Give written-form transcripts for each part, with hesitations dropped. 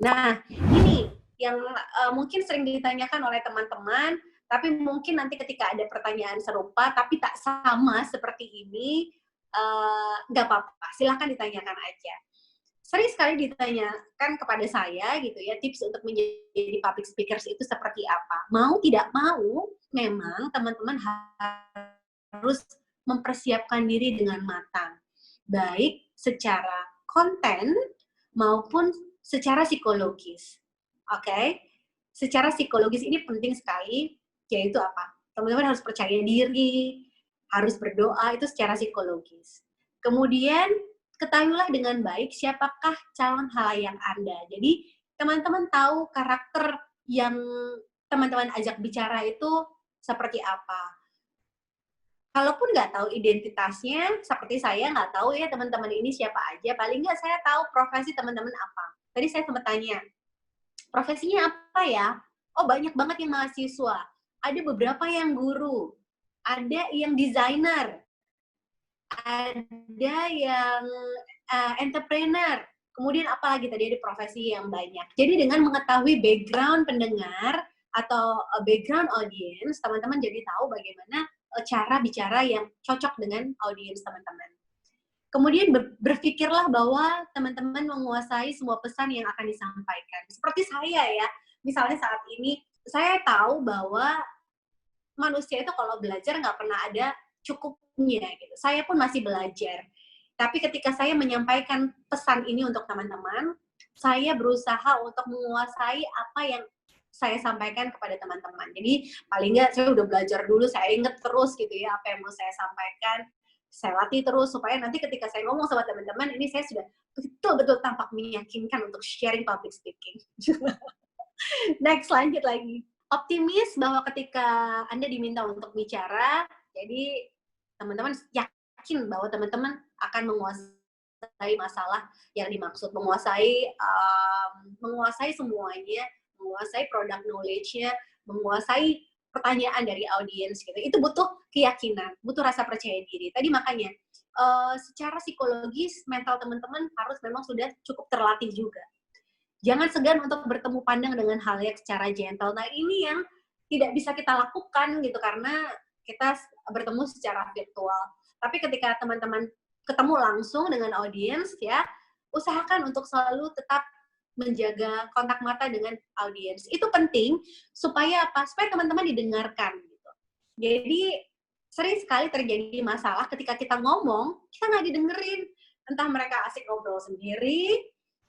Nah, ini yang mungkin sering ditanyakan oleh teman-teman, tapi mungkin nanti ketika ada pertanyaan serupa, tapi tak sama seperti ini, nggak apa-apa, silahkan ditanyakan aja. Sering sekali ditanyakan kepada saya gitu ya, tips untuk menjadi public speakers itu seperti apa. Mau tidak mau, memang teman-teman harus mempersiapkan diri dengan matang. Baik secara konten maupun secara psikologis. Oke? Secara psikologis ini penting sekali, yaitu apa? Teman-teman harus percaya diri, harus berdoa, itu secara psikologis. Kemudian ketahuilah dengan baik siapakah calon halayak Anda. Jadi teman-teman tahu karakter yang teman-teman ajak bicara itu seperti apa. Kalaupun nggak tahu identitasnya, seperti saya nggak tahu ya teman-teman ini siapa aja, paling nggak saya tahu profesi teman-teman apa. Tadi saya sempat tanya, profesinya apa ya? Oh banyak banget yang mahasiswa, ada beberapa yang guru, ada yang desainer, ada yang entrepreneur, kemudian apalagi tadi ada profesi yang banyak. Jadi dengan mengetahui background pendengar atau background audience, teman-teman jadi tahu bagaimana cara bicara yang cocok dengan audiens teman-teman. Kemudian berpikirlah bahwa teman-teman menguasai semua pesan yang akan disampaikan. Seperti saya ya, misalnya saat ini saya tahu bahwa manusia itu kalau belajar nggak pernah ada cukupnya gitu. Saya pun masih belajar. Tapi ketika saya menyampaikan pesan ini untuk teman-teman, saya berusaha untuk menguasai apa yang saya sampaikan kepada teman-teman. Jadi paling nggak saya udah belajar dulu, saya inget terus gitu ya apa yang mau saya sampaikan. Saya latih terus supaya nanti ketika saya ngomong sama teman-teman, ini saya sudah betul-betul tampak meyakinkan untuk sharing public speaking. Next, lanjut lagi. Optimis bahwa ketika Anda diminta untuk bicara, jadi teman-teman yakin bahwa teman-teman akan menguasai masalah yang dimaksud, menguasai semuanya, menguasai product knowledge-nya, menguasai pertanyaan dari audiens gitu. Itu butuh keyakinan, butuh rasa percaya diri. Tadi makanya secara psikologis mental teman-teman harus memang sudah cukup terlatih juga. Jangan segan untuk bertemu pandang dengan halayak secara gentle. Nah, ini yang tidak bisa kita lakukan gitu karena kita bertemu secara virtual. Tapi ketika teman-teman ketemu langsung dengan audiens ya, usahakan untuk selalu tetap menjaga kontak mata dengan audiens. Itu penting supaya apa? Supaya teman-teman didengarkan gitu. Jadi sering sekali terjadi masalah ketika kita ngomong, kita nggak didengerin. Entah mereka asik ngobrol sendiri,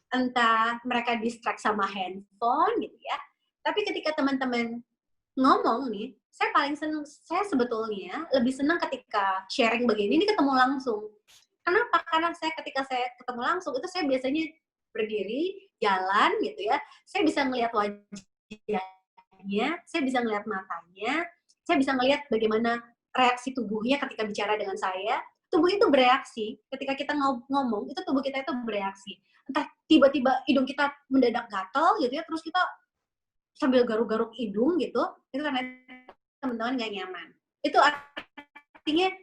entah mereka distract sama handphone gitu ya. Tapi ketika teman-teman ngomong nih, saya paling senang, saya sebetulnya lebih senang ketika sharing begini ini ketemu langsung. Kenapa? Karena ketika saya ketemu langsung itu saya biasanya berdiri, jalan gitu ya. Saya bisa melihat wajahnya, saya bisa melihat matanya, saya bisa melihat bagaimana reaksi tubuhnya ketika bicara dengan saya. Tubuh itu bereaksi, ketika kita ngomong, itu tubuh kita itu bereaksi. Entah tiba-tiba hidung kita mendadak gatal gitu ya, terus kita sambil garuk-garuk hidung gitu, itu karena teman-teman nggak nyaman. Itu artinya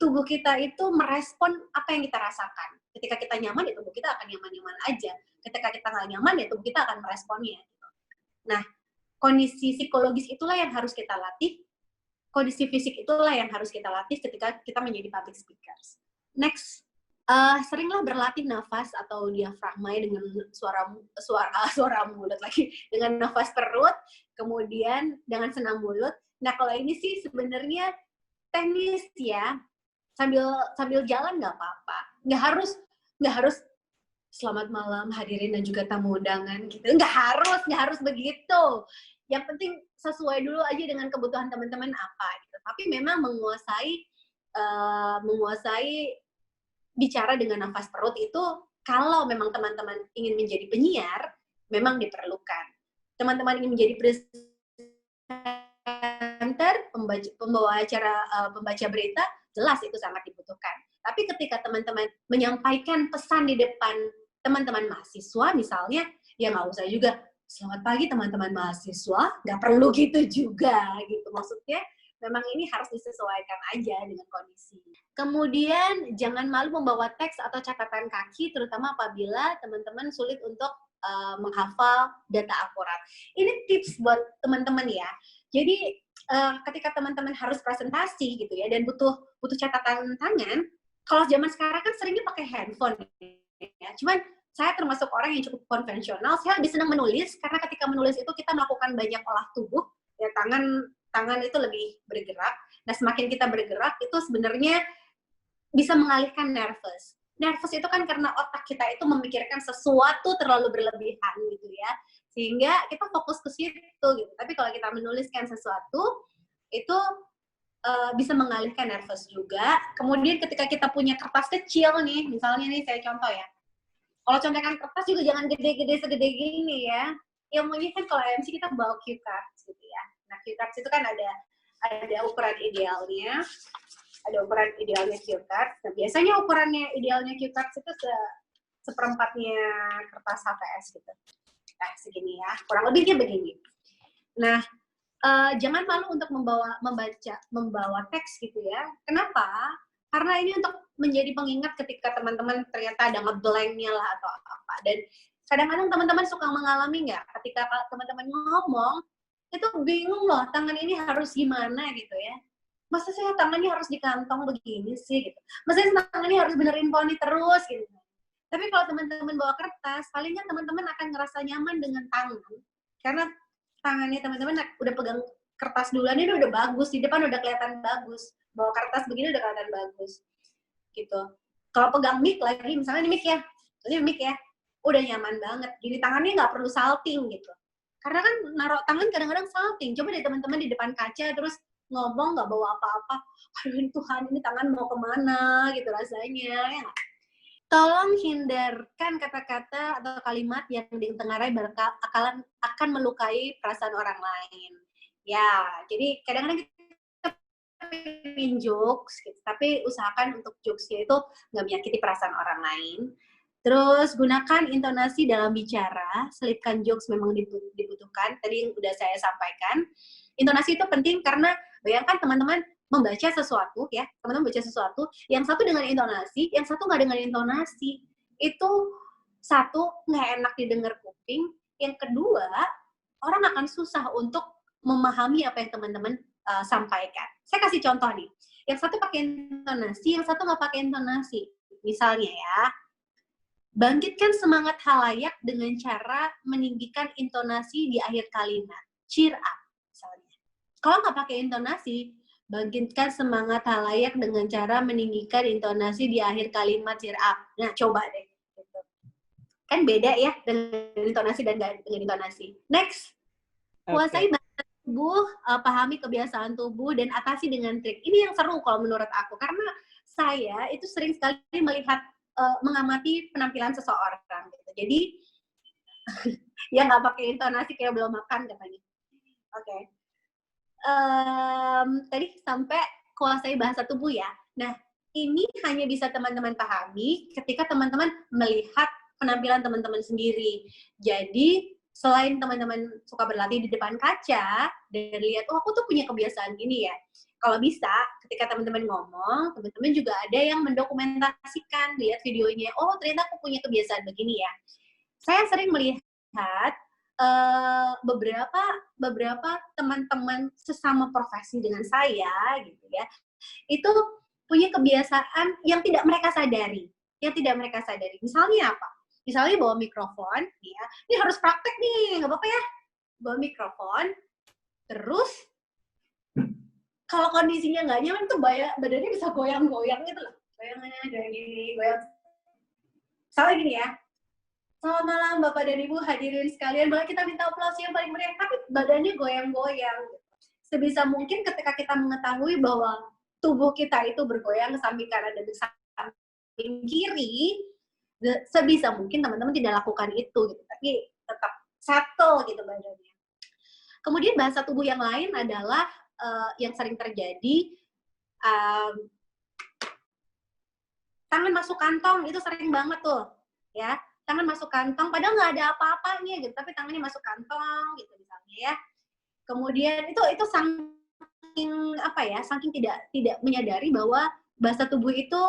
tubuh kita itu merespon apa yang kita rasakan. Ketika kita nyaman, ya tubuh kita akan nyaman-nyaman aja. Ketika kita nggak nyaman, ya tubuh kita akan meresponnya. Nah, kondisi psikologis itulah yang harus kita latih, kondisi fisik itulah yang harus kita latih ketika kita menjadi public speakers. Next, seringlah berlatih nafas atau diafragma dengan suara mulut lagi, dengan nafas perut, kemudian dengan senam mulut. Nah, kalau ini sih sebenarnya teknis ya, sambil jalan nggak apa-apa. Nggak harus selamat malam hadirin dan juga tamu undangan gitu. Nggak harus begitu. Yang penting sesuai dulu aja dengan kebutuhan teman-teman apa gitu. Tapi memang menguasai bicara dengan nafas perut itu kalau memang teman-teman ingin menjadi penyiar memang diperlukan. Teman-teman ingin menjadi presenter, pembawa acara, pembaca berita, jelas itu sangat dibutuhkan. Tapi ketika teman-teman menyampaikan pesan di depan teman-teman mahasiswa misalnya, ya nggak usah juga, selamat pagi teman-teman mahasiswa, nggak perlu gitu juga gitu. Maksudnya memang ini harus disesuaikan aja dengan kondisi. Kemudian jangan malu membawa teks atau catatan kaki, terutama apabila teman-teman sulit untuk menghafal data akurat. Ini tips buat teman-teman ya. Jadi ketika teman-teman harus presentasi gitu ya dan butuh catatan tangan, kalau zaman sekarang kan seringnya pakai handphone ya. Cuman saya termasuk orang yang cukup konvensional. Saya lebih senang menulis karena ketika menulis itu kita melakukan banyak olah tubuh ya, tangan itu lebih bergerak. Nah, semakin kita bergerak itu sebenarnya bisa mengalihkan nervous. Nervous itu kan karena otak kita itu memikirkan sesuatu terlalu berlebihan gitu ya, sehingga kita fokus ke situ gitu. Tapi kalau kita menuliskan sesuatu itu bisa mengalihkan nervous juga. Kemudian ketika kita punya kertas kecil nih, misalnya nih saya contoh ya, kalau contekan kertas juga jangan gede-gede segede gini ya. Ilmunya kan kalau MC kita bawa cue cards gitu ya. Nah, cue cards itu kan ada ukuran idealnya, cue cards. Nah, biasanya ukurannya idealnya cue cards itu seperempatnya kertas HVS gitu. Nah, segini ya, kurang lebihnya begini. Nah, jangan malu untuk membawa teks gitu ya. Kenapa? Karena ini untuk menjadi pengingat ketika teman-teman ternyata ada ngeblanknya lah atau apa. Dan kadang-kadang teman-teman suka mengalami nggak ketika teman-teman ngomong, itu bingung loh, tangan ini harus gimana gitu ya. Masa saya tangannya harus di kantong begini sih gitu. Masa saya tangannya harus benerin poni terus gitu. Tapi kalau teman-teman bawa kertas, palingnya teman-teman akan ngerasa nyaman dengan tangan. Karena tangannya teman-teman udah pegang kertas duluan, ini udah bagus, di depan udah kelihatan bagus. Bawa kertas begini udah kelihatan bagus. Gitu. Kalau pegang mic lagi, misalnya ini mic ya, udah nyaman banget. Jadi tangannya nggak perlu salting gitu. Karena kan naruh tangan kadang-kadang salting. Coba deh teman-teman di depan kaca, terus ngomong nggak bawa apa-apa. Aduh Tuhan, ini tangan mau kemana gitu rasanya. Ya. Tolong hindarkan kata-kata atau kalimat yang ditengarai akan melukai perasaan orang lain. Ya, jadi kadang-kadang kita pengen jokes, gitu, tapi usahakan untuk jokesnya itu nggak menyakiti perasaan orang lain. Terus gunakan intonasi dalam bicara, selipkan jokes memang dibutuhkan. Tadi yang udah saya sampaikan. Intonasi itu penting karena bayangkan teman-teman membaca sesuatu ya, teman-teman baca sesuatu, yang satu dengan intonasi, yang satu nggak dengan intonasi. Itu satu, nggak enak didengar kuping. Yang kedua, orang akan susah untuk memahami apa yang teman-teman sampaikan. Saya kasih contoh nih. Yang satu pakai intonasi, yang satu nggak pakai intonasi. Misalnya ya, bangkitkan semangat halayak dengan cara meninggikan intonasi di akhir kalimat. Cheer up, misalnya. Kalau nggak pakai intonasi, bangkitkan semangat halayak dengan cara meninggikan intonasi di akhir kalimat cheer up. Nah, coba deh. Kan beda ya dengan intonasi dan nggak dengan intonasi. Next, kuasai bahasa tubuh, pahami kebiasaan tubuh, dan atasi dengan trik. Ini yang seru kalau menurut aku, karena saya itu sering sekali melihat mengamati penampilan seseorang gitu. Jadi ya nggak pakai intonasi kayak belum makan katanya. Oke. Tadi sampai kuasai bahasa tubuh ya. Nah, ini hanya bisa teman-teman pahami ketika teman-teman melihat penampilan teman-teman sendiri. Jadi selain teman-teman suka berlatih di depan kaca dan lihat, oh aku tuh punya kebiasaan gini ya. Kalau bisa, ketika teman-teman ngomong, teman-teman juga ada yang mendokumentasikan, lihat videonya, oh ternyata aku punya kebiasaan begini ya. Saya sering melihat beberapa teman-teman sesama profesi dengan saya, gitu ya, itu punya kebiasaan yang tidak mereka sadari. Misalnya apa? Misalnya bawa mikrofon, ya, ini harus praktek nih, nggak apa-apa ya, bawa mikrofon, terus kalau kondisinya nggak nyaman tuh badannya bisa goyang-goyang gitu loh. Goyangannya dari gini, goyang. Misalnya gini ya, selamat malam Bapak dan Ibu hadirin sekalian, boleh kita minta aplaus yang paling meriah, tapi badannya goyang-goyang. Sebisa mungkin ketika kita mengetahui bahwa tubuh kita itu bergoyang ke samping kanan dan ke samping kiri, sebisa mungkin teman-teman tidak lakukan itu, gitu. Tapi tetap settle gitu badannya. Kemudian bahasa tubuh yang lain adalah yang sering terjadi, tangan masuk kantong, itu sering banget tuh, ya. Tangan masuk kantong, padahal nggak ada apa-apanya gitu, tapi tangannya masuk kantong gitu misalnya ya. Kemudian itu saking tidak menyadari bahwa bahasa tubuh itu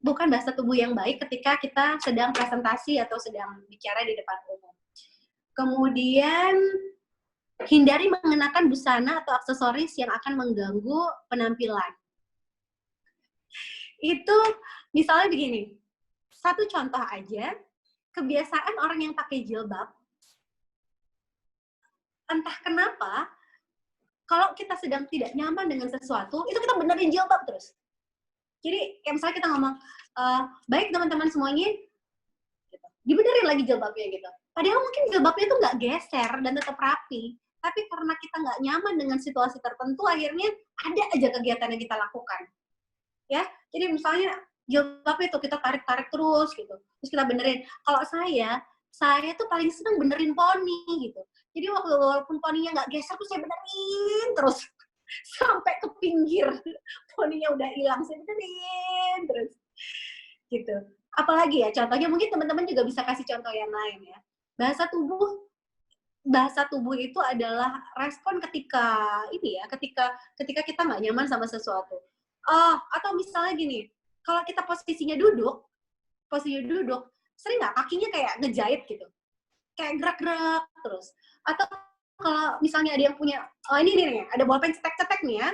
bukan bahasa tubuh yang baik ketika kita sedang presentasi atau sedang bicara di depan umum. Kemudian hindari mengenakan busana atau aksesoris yang akan mengganggu penampilan. Itu misalnya begini, satu contoh aja, kebiasaan orang yang pakai jilbab, entah kenapa, kalau kita sedang tidak nyaman dengan sesuatu, itu kita benerin jilbab terus. Jadi, kayak misalnya kita ngomong, baik teman-teman semuanya, gitu. Dibenerin lagi jilbabnya gitu. Padahal mungkin jilbabnya itu nggak geser dan tetap rapi, tapi karena kita nggak nyaman dengan situasi tertentu, akhirnya ada aja kegiatan yang kita lakukan. Ya, jadi misalnya jilbab itu kita tarik-tarik terus gitu, terus kita benerin. Kalau saya tuh paling seneng benerin poni gitu. Jadi walaupun poninya nggak geser tuh saya benerin terus sampai ke pinggir, poninya udah hilang saya benerin terus gitu. Apalagi ya contohnya, mungkin teman-teman juga bisa kasih contoh yang lain ya. Bahasa tubuh itu adalah respon ketika ini ya, ketika kita nggak nyaman sama sesuatu. Atau misalnya gini, kalau kita posisinya duduk, sering nggak kakinya kayak ngejahit gitu, kayak gerak-gerak terus. Atau kalau misalnya ada yang punya, ini nih, ada bolpen cetek-cetek nih ya,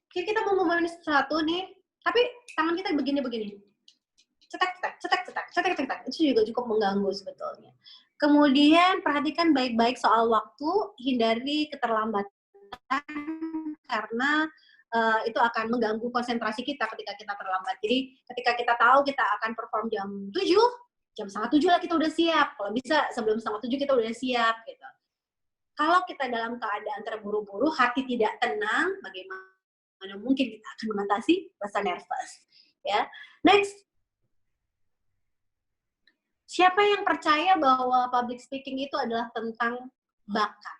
kita mau ngomongin sesuatu nih, tapi tangan kita begini-begini, cetek-cetek, itu juga cukup mengganggu sebetulnya. Kemudian perhatikan baik-baik soal waktu, hindari keterlambatan karena itu akan mengganggu konsentrasi kita ketika kita terlambat. Jadi ketika kita tahu kita akan perform jam 7, jam setengah 7 lah kita udah siap. Kalau bisa sebelum setengah 7 kita udah siap gitu. Kalau kita dalam keadaan terburu-buru, hati tidak tenang, bagaimana mungkin kita akan mengatasi rasa nervous? Ya, next. Siapa yang percaya bahwa public speaking itu adalah tentang bakat?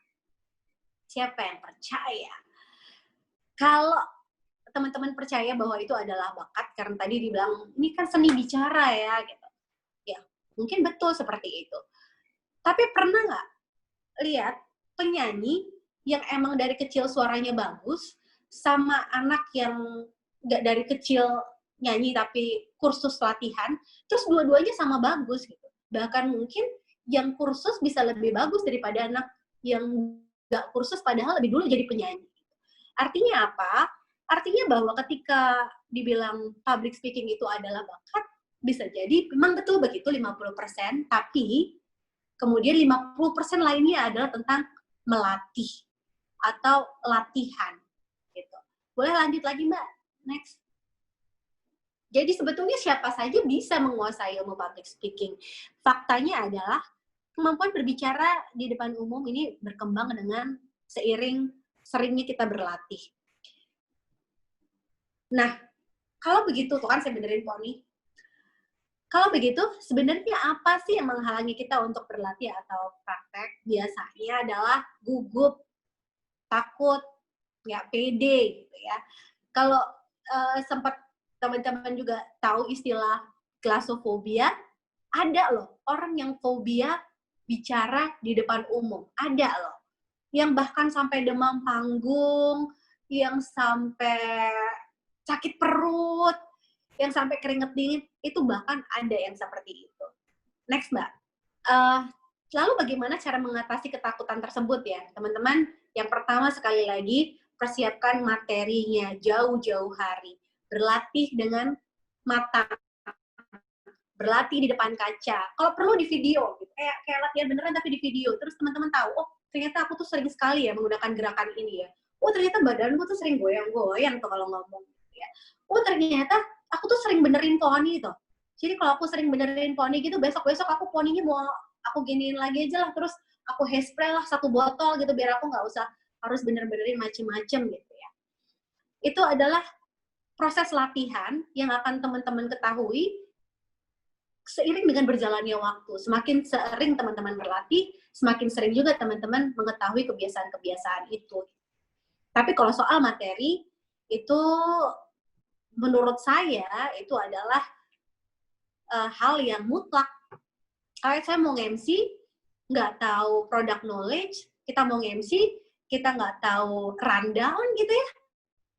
Siapa yang percaya? Kalau teman-teman percaya bahwa itu adalah bakat, karena tadi dibilang, ini kan seni bicara ya, gitu. Ya, mungkin betul seperti itu. Tapi pernah nggak lihat penyanyi yang emang dari kecil suaranya bagus, sama anak yang nggak dari kecil nyanyi tapi kursus latihan, terus dua-duanya sama bagus gitu. Bahkan mungkin yang kursus bisa lebih bagus daripada anak yang nggak kursus padahal lebih dulu jadi penyanyi. Artinya apa? Artinya bahwa ketika dibilang public speaking itu adalah bakat, bisa jadi memang betul begitu 50%, tapi kemudian 50% lainnya adalah tentang melatih atau latihan gitu. Boleh lanjut lagi Mbak? Next. Jadi sebetulnya siapa saja bisa menguasai ilmu public speaking. Faktanya adalah kemampuan berbicara di depan umum ini berkembang dengan seiring seringnya kita berlatih. Nah, kalau begitu, tuh kan saya benerin poni. Kalau begitu, sebenarnya apa sih yang menghalangi kita untuk berlatih atau praktek? Biasanya adalah gugup, takut, nggak pede gitu ya. Kalau sempat teman-teman juga tahu istilah klasofobia, ada loh orang yang fobia bicara di depan umum, ada loh. Yang bahkan sampai demam panggung, yang sampai sakit perut, yang sampai keringet dingin, itu bahkan ada yang seperti itu. Next Mbak, lalu bagaimana cara mengatasi ketakutan tersebut ya teman-teman? Yang pertama sekali lagi, persiapkan materinya jauh-jauh hari. Berlatih dengan matang, berlatih di depan kaca. Kalau perlu di video, gitu. kayak latihan beneran tapi di video. Terus teman-teman tahu, oh ternyata aku tuh sering sekali ya menggunakan gerakan ini ya. Oh ternyata badanku tuh sering goyang-goyang tuh kalau ngomong. Ya. Oh ternyata aku tuh sering benerin poni tuh. Jadi kalau aku sering benerin poni gitu, besok-besok aku poninya mau aku giniin lagi aja lah. Terus aku hairspray lah 1 botol gitu biar aku nggak usah harus bener-benerin macem-macem gitu ya. Itu adalah proses latihan yang akan teman-teman ketahui seiring dengan berjalannya waktu. Semakin sering teman-teman berlatih, semakin sering juga teman-teman mengetahui kebiasaan-kebiasaan itu. Tapi kalau soal materi, itu menurut saya itu adalah hal yang mutlak. Kayak saya mau nge-MC, nggak tahu product knowledge, kita mau nge-MC, kita nggak tahu rundown gitu ya,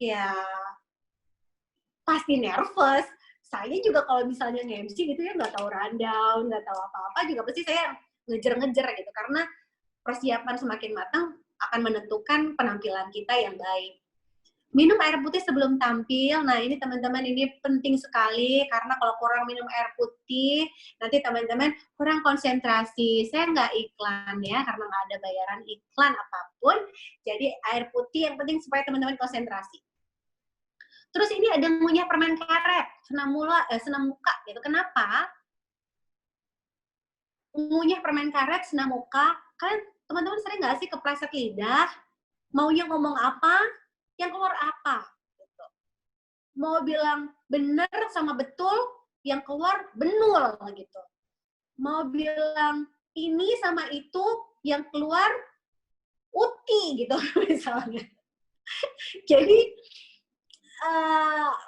ya pasti nervous. Saya juga kalau misalnya nge-MC gitu ya, nggak tahu rundown, nggak tahu apa-apa, juga pasti saya ngejer-ngejer gitu, karena persiapan semakin matang akan menentukan penampilan kita yang baik. Minum air putih sebelum tampil. Nah, ini teman-teman, ini penting sekali karena kalau kurang minum air putih, nanti teman-teman kurang konsentrasi. Saya nggak iklan ya, karena nggak ada bayaran iklan apapun. Jadi air putih yang penting supaya teman-teman konsentrasi. Terus ini ada ngunyah permen karet, senam muka gitu. Kenapa? Ngunyah permen karet, senam muka, kan teman-teman sering nggak sih kepleset lidah? Maunya ngomong apa, yang keluar apa, gitu. Mau bilang benar sama betul, yang keluar benul, gitu. Mau bilang ini sama itu, yang keluar uti, gitu, misalnya. Jadi,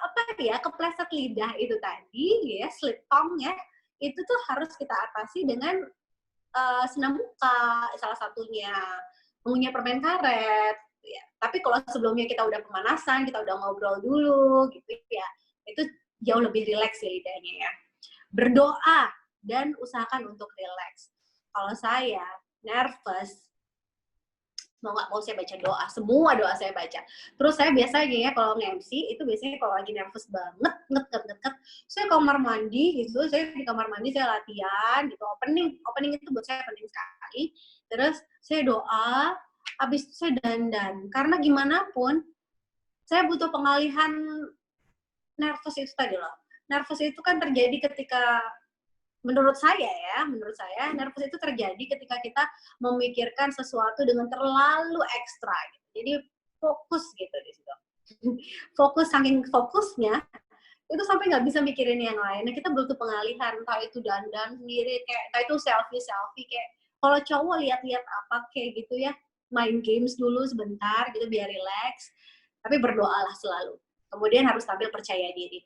apa ya, kepleset lidah itu tadi, ya, slip tongue ya, itu tuh harus kita atasi dengan senam muka, salah satunya, mengunyah permen karet, ya. Tapi kalau sebelumnya kita udah pemanasan, kita udah ngobrol dulu, gitu ya, itu jauh lebih rileks ya lidahnya ya. Berdoa dan usahakan untuk rileks. Kalau saya nervous, mau nggak mau saya baca doa, semua doa saya baca. Terus saya biasanya ya kalau nge-MC, itu biasanya kalau lagi nervous banget, nget, saya kamar mandi gitu, saya di kamar mandi saya latihan gitu, opening itu buat saya penting sekali. Terus saya doa, habis itu saya dandan. Karena gimana pun, saya butuh pengalihan nervous itu tadi loh. Nervous itu kan terjadi ketika menurut saya, nervous itu terjadi ketika kita memikirkan sesuatu dengan terlalu ekstra. Gitu. Jadi fokus gitu di situ. Fokus, saking fokusnya, itu sampai nggak bisa mikirin yang lain. Nah, kita butuh pengalihan, entah itu dandan sendiri, kayak entah itu selfie, kayak kalau cowok lihat-lihat apa kayak gitu ya, main games dulu sebentar gitu biar relax, tapi berdoalah selalu. Kemudian harus tampil percaya diri.